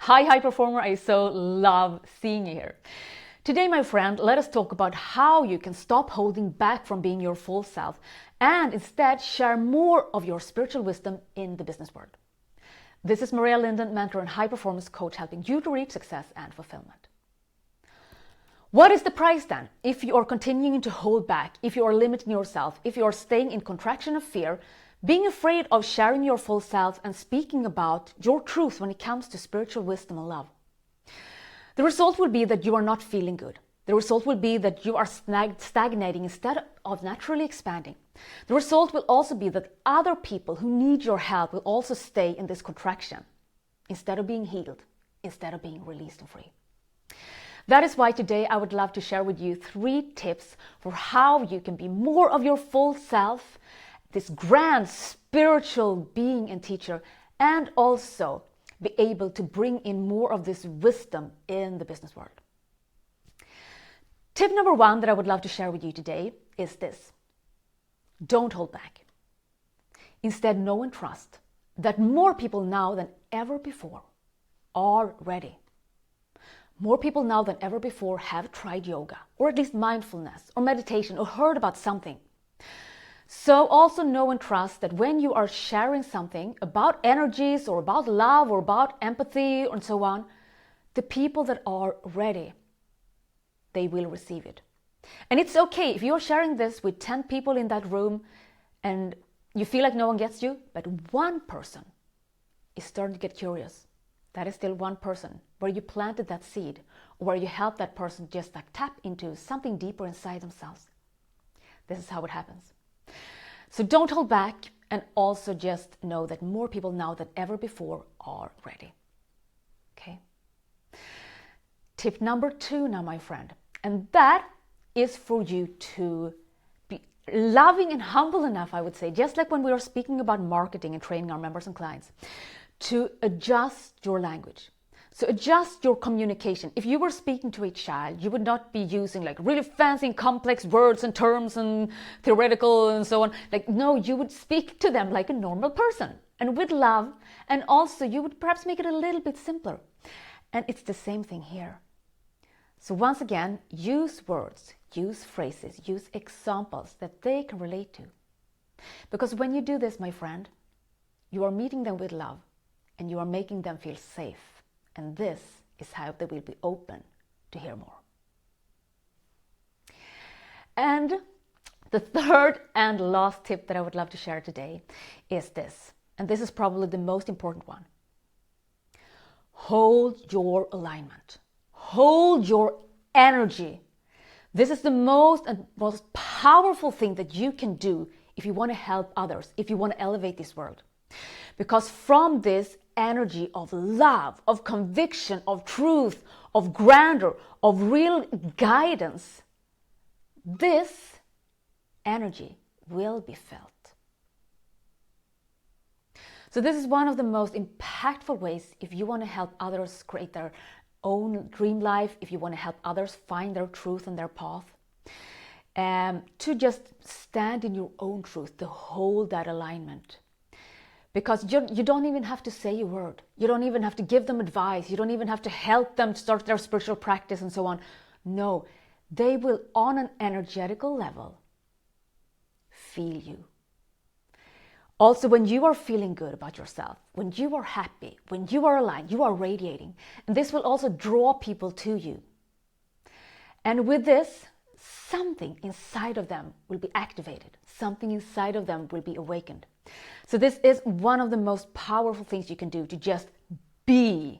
Hi, high performer. I so love seeing you here. Today, my friend, let us talk about how you can stop holding back from being your full self and instead share more of your spiritual wisdom in the business world. This is Linden, mentor and high performance coach, helping you to reach success and fulfillment. What is the price then if you are continuing to hold back, if you are limiting yourself, if you are staying in contraction of fear, being afraid of sharing your full self and speaking about your truth when it comes to spiritual wisdom and love? The result will be that you are not feeling good. The result will be that you are stagnating instead of naturally expanding. The result will also be that other people who need your help will also stay in this contraction instead of being healed, instead of being released and free. That is why today I would love to share with you 3 tips for how you can be more of your full self, this grand spiritual being and teacher, and also be able to bring in more of this wisdom in the business world. Tip number 1 that I would love to share with you today is this. Don't hold back. Instead, know and trust that more people now than ever before are ready. More people now than ever before have tried yoga, or at least mindfulness, or meditation, or heard about something. So also know and trust that when you are sharing something about energies, or about love, or about empathy, and so on, the people that are ready, they will receive it. And it's okay if you're sharing this with 10 people in that room and you feel like no one gets you, but one person is starting to get curious. That is still one person where you planted that seed, or where you helped that person just like tap into something deeper inside themselves. This is how it happens. So don't hold back, and also just know that more people now than ever before are ready. Okay? Tip number 2 now, my friend, and that is for you to be loving and humble enough, I would say, just like when we are speaking about marketing and training our members and clients, to adjust your language. So adjust your communication. If you were speaking to a child, you would not be using like really fancy and complex words and terms and theoretical and so on. No, you would speak to them like a normal person and with love. And also you would perhaps make it a little bit simpler. And it's the same thing here. So once again, use words, use phrases, use examples that they can relate to. Because when you do this, my friend, you are meeting them with love and you are making them feel safe. And this is how they will be open to hear more. And the third and last tip that I would love to share today is this. And this is probably the most important one. Hold your alignment. Hold your energy. This is the most powerful thing that you can do if you want to help others, if you want to elevate this world. Because from this energy of love, of conviction, of truth, of grandeur, of real guidance, this energy will be felt. So this is one of the most impactful ways if you want to help others create their own dream life, if you want to help others find their truth and their path, to just stand in your own truth, to hold that alignment. Because you don't even have to say a word. You don't even have to give them advice. You don't even have to help them start their spiritual practice and so on. No, they will, on an energetical level, feel you. Also, when you are feeling good about yourself, when you are happy, when you are aligned, you are radiating. And this will also draw people to you. And with this, something inside of them will be activated. Something inside of them will be awakened. So this is one of the most powerful things you can do, to just be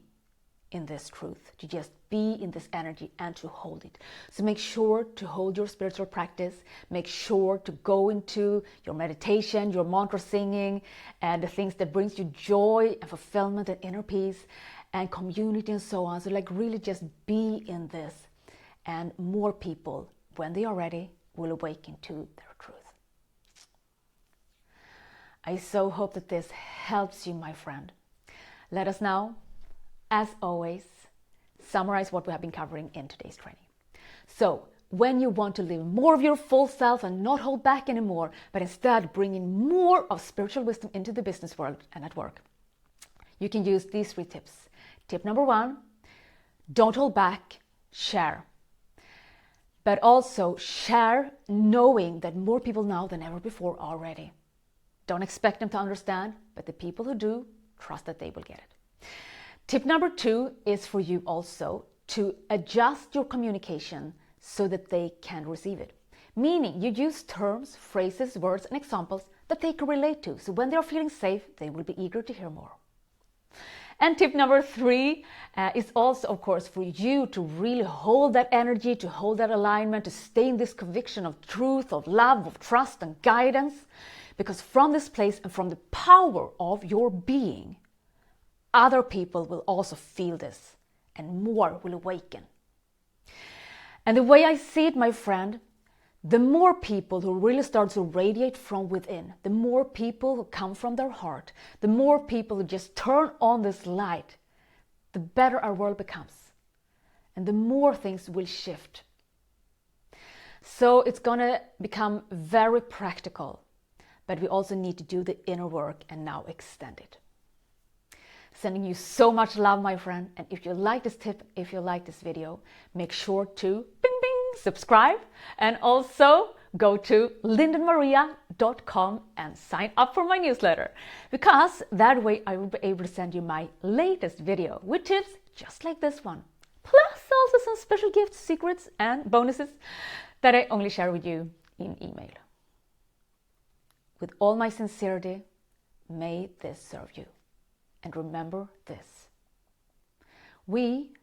in this truth, to just be in this energy and to hold it. So make sure to hold your spiritual practice. Make sure to go into your meditation, your mantra singing, and the things that brings you joy and fulfillment and inner peace and community and so on. So really just be in this, and more people, when they are ready, will awaken to their truth. I so hope that this helps you, my friend. Let us now, as always, summarize what we have been covering in today's training. So, when you want to live more of your full self and not hold back anymore, but instead bring in more of spiritual wisdom into the business world and at work, you can use these 3 tips. Tip number 1, don't hold back, share. But also share knowing that more people now than ever before are ready. Don't expect them to understand, but the people who do, trust that they will get it. Tip number 2 is for you also to adjust your communication so that they can receive it. Meaning you use terms, phrases, words, and examples that they can relate to. So when they are feeling safe, they will be eager to hear more. And tip number 3 is also, of course, for you to really hold that energy, to hold that alignment, to stay in this conviction of truth, of love, of trust and guidance. Because from this place and from the power of your being, other people will also feel this and more will awaken. And the way I see it, my friend, the more people who really start to radiate from within, the more people who come from their heart, the more people who just turn on this light, the better our world becomes. And the more things will shift. So it's going to become very practical, but we also need to do the inner work and now extend it. Sending you so much love, my friend. And if you like this tip, if you like this video, make sure to subscribe, and also go to lindenmaria.com and sign up for my newsletter, because that way I will be able to send you my latest video with tips just like this one, plus also some special gifts, secrets and bonuses that I only share with you in email. With all my sincerity, may this serve you. And remember this: we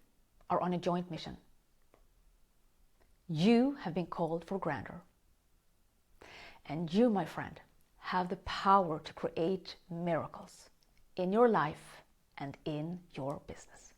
are on a joint mission. You have been called for grandeur. And you, my friend, have the power to create miracles in your life and in your business.